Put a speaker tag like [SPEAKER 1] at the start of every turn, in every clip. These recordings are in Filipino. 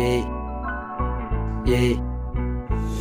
[SPEAKER 1] Yeah, yeah,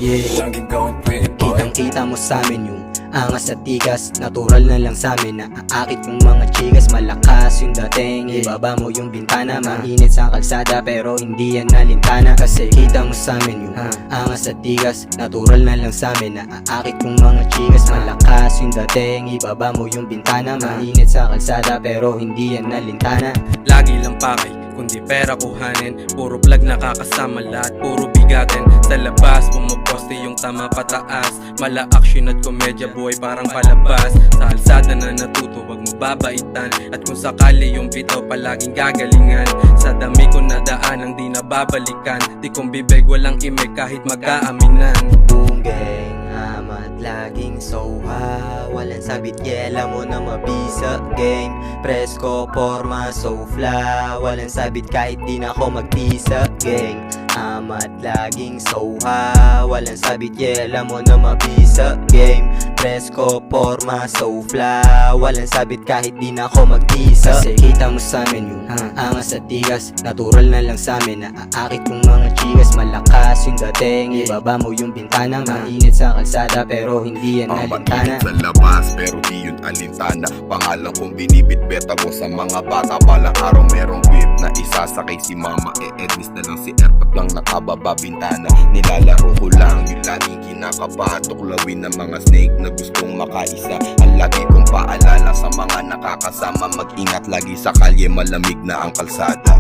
[SPEAKER 1] yeah.
[SPEAKER 2] Laging gawin pretty boy.
[SPEAKER 1] Kitang-kita mo sa'min yung angas at tigas. Natural na lang sa'min na aakit yung mga chigas. Malakas yung dating, ibaba mo yung bintana. Mainit sa kalsada pero hindi yan nalintana. Kasi kita mo sa'min yung angas at tigas. Natural na lang sa'min na aakit yung mga chigas. Malakas yung dating, ibaba mo yung bintana. Mainit sa kalsada pero hindi yan nalintana.
[SPEAKER 3] Lagi lang pakay, kundi pera kuhanin. Puro vlog nakakasama lahat, puro bigatin. Sa labas, pumaposte yung tama pataas. Mala action at komedya, buhay parang palabas. Sa alsada na natuto, wag mo babaitan. At kung sakali yung bitaw, palaging gagalingan. Sa dami ko na daan ang di nababalikan. Di kong bibig, walang imig kahit mag-aaminan.
[SPEAKER 1] Boom gang, amat laging soha. Walang sabit, yela mo na mabisa game. Presko, forma, so fla. Walang sabit kahit di na ako magpisa gang. Amat laging soha. Walang sabit, yela mo na mabisa game. Presko, forma, so fla. Walang sabit kahit di na ako magpisa. Kasi kita mo sa'min yung angas at tigas. Natural na lang sa'min na aakit kong mga chigas. Malakas yung dating, ibaba mo yung bintana. Mainit sa kalsada pero hindi yan nalintana.
[SPEAKER 4] Mainit sa labas pero di yun alintana. Pangalan kong binibitbeta ko sa mga bata. Balang araw merong whip na isasakay si mama. Ednis na lang si airpot lang nakababa bintana. Nilalaro ko lang yung laging kinakaba. Tuklawin ng mga snake na gustong makaisa. Ang lagi kong paalala sa mga nakakasama. Mag-ingat lagi sa kalye, malamig na ang kalsada.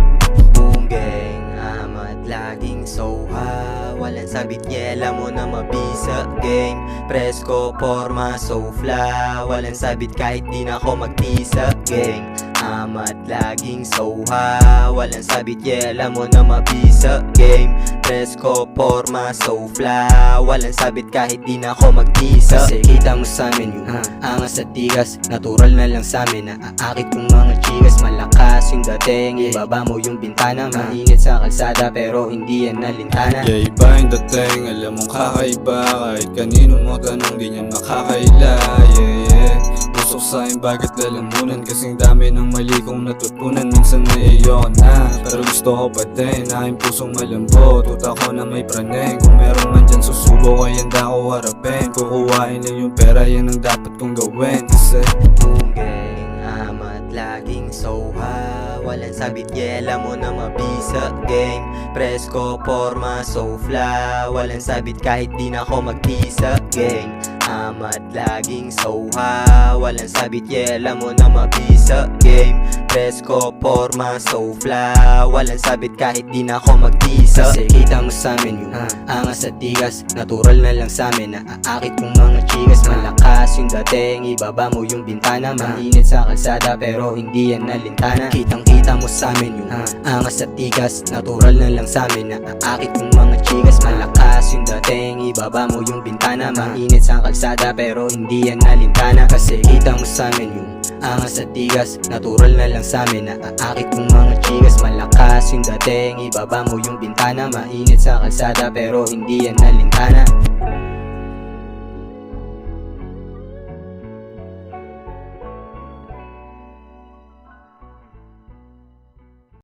[SPEAKER 1] Boom gang, amat laging soha. Walang sabit, yela mo na mabisa game. Presko, forma, so fla. Walang sabit kahit di na ako magpisa gang. Amat laging soha. Walang sabit, yela mo na mabisa game. Presko, forma, so fla. Walang sabit kahit di na ako magpisa. Kasi kita mo sa'min yung angas at tigas. Natural na lang sa'min na aakit kong mga chigas. Malakas yung dating, ibaba mo yung bintana. Mainit sa kalsada pero hindi yan nalintana.
[SPEAKER 2] Yeah, iba yung dating, alam mong kakaiba. Kahit kanino mo tanong, di niya makakaila. Yeah, busok sa'kin, bakit lalamunan? Kasing dami ng mali kong natutunan. Minsan may ayoko na, pero gusto ko pa din. Aking pusong malambot, utak ko na may praneng. Kung meron man dyan susubo, kaya handa ko harapin. Kukuhain lang yung pera, yan ang dapat kong gawin. Kasi
[SPEAKER 1] Boom gang, amat laging soha. Walang sabit, yela mo na mabisa game. Presko, forma, so fla. Walang sabit kahit di na ako magpisa gang. Amat laging soha. Walang sabit, yela mo na mabisa game. Presko, forma, so fla. Walang sabit kahit di na ako magpisa. Kasi kita mo sa'min yung angas at tigas. Natural na lang sa'min na aakit kong mga chigas. Malakas yung dating, ibaba mo yung bintana. Mainit sa kalsada pero hindi yan nalintana. Kitang-kita mo sa'min yung angas at tigas. Natural na lang sa'min na aakit kong mga chigas. Malakas yung dating, ibaba mo yung bintana. Mainit sa kalsada pero hindi yan nalintana. Kasi kita mo sa'min yung angas at tigas. Natural na lang sa'min na aakit kong mga chigas. Malakas yung dating, ibaba mo yung bintana. Mainit sa kalsada pero hindi yan nalintana.